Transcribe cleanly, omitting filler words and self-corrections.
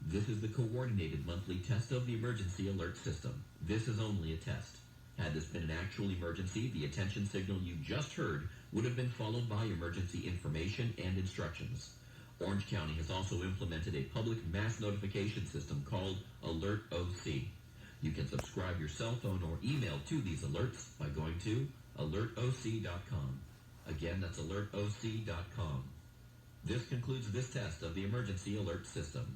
This is the coordinated monthly test of the emergency alert system. This is only a test. Had this been an actual emergency, the attention signal you just heard would have been followed by emergency information and instructions. Orange County has also implemented a public mass notification system called Alert OC. You can subscribe your cell phone or email to these alerts by going to alertoc.com. Again, that's alertoc.com. This concludes this test of the emergency alert system.